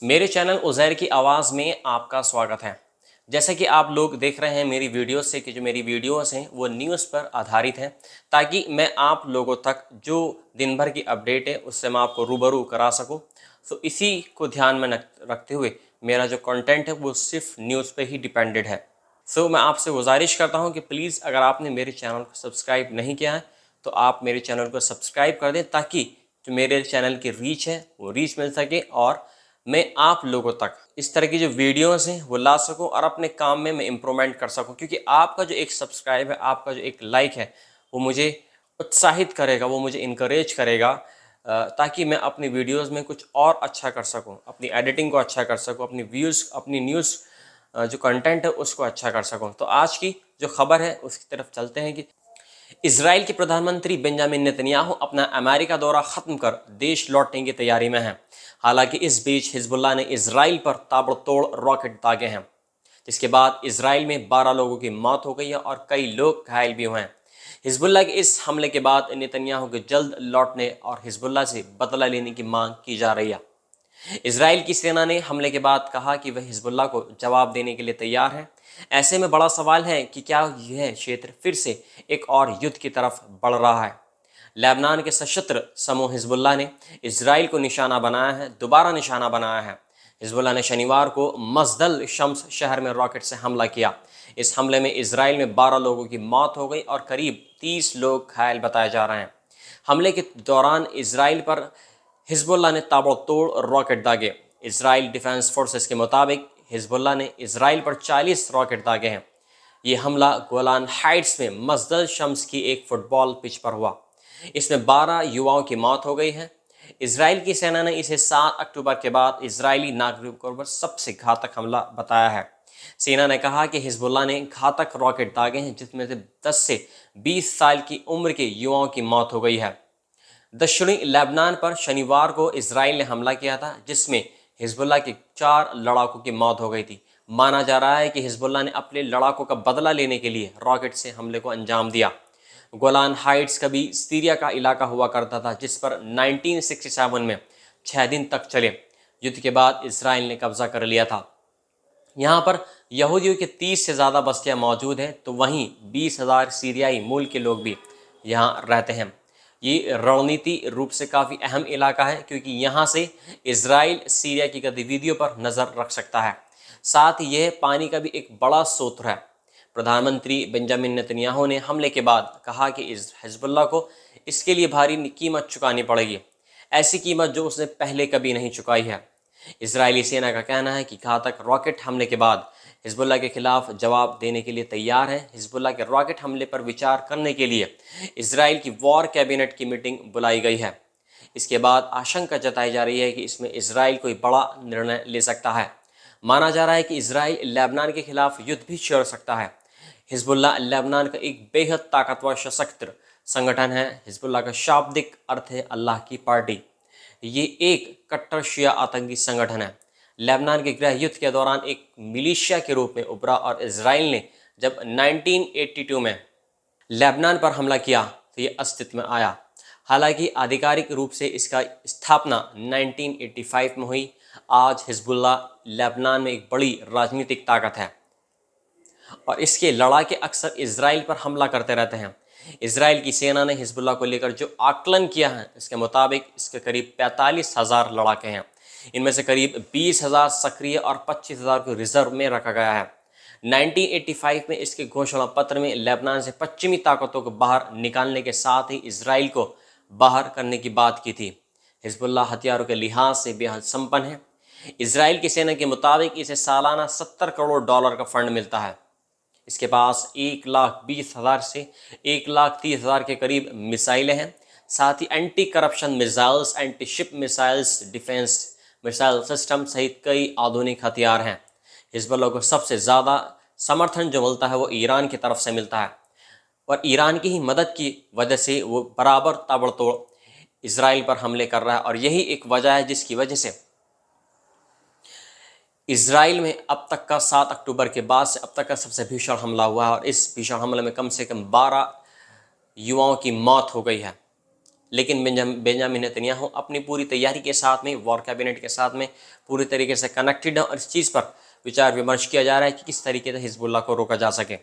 मेरे चैनल उज़ैर की आवाज़ में आपका स्वागत है। जैसे कि आप लोग देख रहे हैं मेरी वीडियोस से कि जो मेरी वीडियोस हैं वो न्यूज़ पर आधारित हैं, ताकि मैं आप लोगों तक जो दिन भर की अपडेट है उससे मैं आपको रूबरू करा सकूं। तो इसी को ध्यान में रखते हुए मेरा जो कंटेंट है वो सिर्फ न्यूज़ पे ही डिपेंडेड है। मैं आपसे गुजारिश करता हूँ कि प्लीज़ अगर आपने मेरे चैनल को सब्सक्राइब नहीं किया है तो आप मेरे चैनल को सब्सक्राइब कर दें, ताकि जो मेरे चैनल की रीच है वो रीच मिल सके और मैं आप लोगों तक इस तरह की जो वीडियोस हैं वो ला सकूं और अपने काम में मैं इम्प्रूवमेंट कर सकूं, क्योंकि आपका जो एक सब्सक्राइब है, आपका जो एक लाइक है, वो मुझे उत्साहित करेगा, वो मुझे इनकरेज करेगा, ताकि मैं अपनी वीडियोस में कुछ और अच्छा कर सकूं, अपनी एडिटिंग को अच्छा कर सकूं, अपनी व्यूज़, अपनी न्यूज़ जो कंटेंट है उसको अच्छा कर सकूं। तो आज की जो खबर है उसकी तरफ चलते हैं कि इजराइल के प्रधानमंत्री बेंजामिन नेतन्याहू अपना अमेरिका दौरा खत्म कर देश लौटने की तैयारी में हैं। हालांकि इस बीच हिजबुल्लाह ने इजराइल पर ताबड़तोड़ रॉकेट दागे हैं, जिसके बाद इजराइल में 12 लोगों की मौत हो गई है और कई लोग घायल भी हुए हैं। हिजबुल्लाह के इस हमले के बाद नेतन्याहू के जल्द लौटने और हिजबुल्लाह से बदला लेने की मांग की जा रही है। इजराइल की सेना ने हमले के बाद कहा कि वह हिजबुल्लाह को जवाब देने के लिए तैयार है। ऐसे में बड़ा सवाल है कि क्या यह क्षेत्र फिर से एक और युद्ध की तरफ बढ़ रहा है। लेबनान के सशस्त्र समूह हिजबुल्लाह ने इजराइल को निशाना बनाया है, दोबारा निशाना बनाया है। हिजबुल्लाह ने शनिवार को मस्दल शम्स शहर में रॉकेट से हमला किया। इस हमले में इजराइल में 12 लोगों की मौत हो गई और करीब 30 लोग घायल बताए जा रहे हैं। हमले के दौरान इजराइल पर हिजबुल्लाह ने ताबड़तोड़ रॉकेट दागे। इजराइल डिफेंस फोर्सेस के मुताबिक हिजबुल्लाह ने इजराइल पर 40 रॉकेट दागे हैं। ये हमला गोलान हाइट्स में मस्जिद शम्स की एक फुटबॉल पिच पर हुआ। इसमें 12 युवाओं की मौत हो गई है। इजराइल की सेना ने इसे 7 अक्टूबर के बाद इजरायली नागरिकों पर सबसे घातक हमला बताया है। सेना ने कहा कि हिजबुल्लाह ने घातक रॉकेट दागे हैं, जिसमें से 10 से 20 साल की उम्र के युवाओं की मौत हो गई है। दक्षिणी लेबनान पर शनिवार को इजराइल ने हमला किया था, जिसमें हिजबुल्लाह के 4 लड़ाकों की मौत हो गई थी। माना जा रहा है कि हिजबुल्लाह ने अपने लड़ाकों का बदला लेने के लिए रॉकेट से हमले को अंजाम दिया। गोलान हाइट्स कभी सीरिया का इलाका हुआ करता था, जिस पर 1967 में 6 दिन तक चले युद्ध के बाद इसराइल ने कब्जा कर लिया था। यहाँ पर यहूदियों के 30 से ज़्यादा बस्तियाँ मौजूद हैं, तो वहीं 20,000 सीरियाई मूल के लोग भी यहाँ रहते हैं। ये रणनीति रूप से काफ़ी अहम इलाका है, क्योंकि यहाँ से इजराइल सीरिया की गतिविधियों पर नज़र रख सकता है। साथ ही यह पानी का भी एक बड़ा स्रोत है। प्रधानमंत्री बेंजामिन नेतन्याहू ने हमले के बाद कहा कि हिजबुल्लाह को इसके लिए भारी कीमत चुकानी पड़ेगी, ऐसी कीमत जो उसने पहले कभी नहीं चुकाई है। इजरायली सेना का कहना है कि घातक रॉकेट हमले के बाद हिजबुल्लाह के खिलाफ जवाब देने के लिए तैयार है। हिजबुल्लाह के रॉकेट हमले पर विचार करने के लिए इजराइल की वॉर कैबिनेट की मीटिंग बुलाई गई है। इसके बाद आशंका जताई जा रही है कि इसमें इजराइल कोई बड़ा निर्णय ले सकता है। माना जा रहा है कि इजराइल लेबनान के खिलाफ युद्ध भी छेड़ सकता है। हिजबुल्लाह लेबनान का एक बेहद ताकतवर सशस्त्र संगठन है। हिजबुल्लाह का शाब्दिक अर्थ है अल्लाह की पार्टी। ये एक कट्टर शिया आतंकी संगठन है। लेबनान के गृह युद्ध के दौरान एक मिलिशिया के रूप में उभरा और इजराइल ने जब 1982 में लेबनान पर हमला किया तो ये अस्तित्व में आया। हालांकि आधिकारिक रूप से इसका स्थापना 1985 में हुई। आज हिजबुल्लाह लेबनान में एक बड़ी राजनीतिक ताकत है और इसके लड़ाके अक्सर इजराइल पर हमला करते रहते हैं। इजराइल की सेना ने हिजबुल्लाह को लेकर जो आकलन किया है, इसके मुताबिक इसके करीब 45,000 लड़ाके हैं। इनमें से करीब 20,000 सक्रिय और 25,000 को रिजर्व में रखा गया है। 1985 में इसके घोषणा पत्र में लेबनान से पश्चिमी ताकतों को बाहर निकालने के साथ ही इजराइल को बाहर करने की बात की थी। हिजबुल्लाह हथियारों के लिहाज से बेहद संपन्न है। इजराइल की सेना के मुताबिक इसे सालाना $70 करोड़ का फंड मिलता है। इसके पास 1,20,000 से 1,30,000 के करीब मिसाइलें हैं। साथ ही anti corruption missiles, anti ship missiles, defence missile system सहित कई आधुनिक हथियार हैं। हिजबुल्लाह को सबसे ज़्यादा समर्थन जो मिलता है वो ईरान की तरफ से मिलता है और ईरान की ही मदद की वजह से वो बराबर ताबड़तोड़ इजराइल पर हमले कर रहा है। और यही एक वजह है जिसकी वजह से इजराइल में अब तक का 7 अक्टूबर के बाद से अब तक का सबसे भीषण हमला हुआ है और इस भीषण हमले में कम से कम 12 युवाओं की मौत हो गई है। लेकिन बेंजामिन नेतन्याहू अपनी पूरी तैयारी के साथ में, वॉर कैबिनेट के साथ में पूरी तरीके से कनेक्टेड है और इस चीज़ पर विचार विमर्श किया जा रहा है कि किस तरीके से हिजबुल्लाह को रोका जा सके।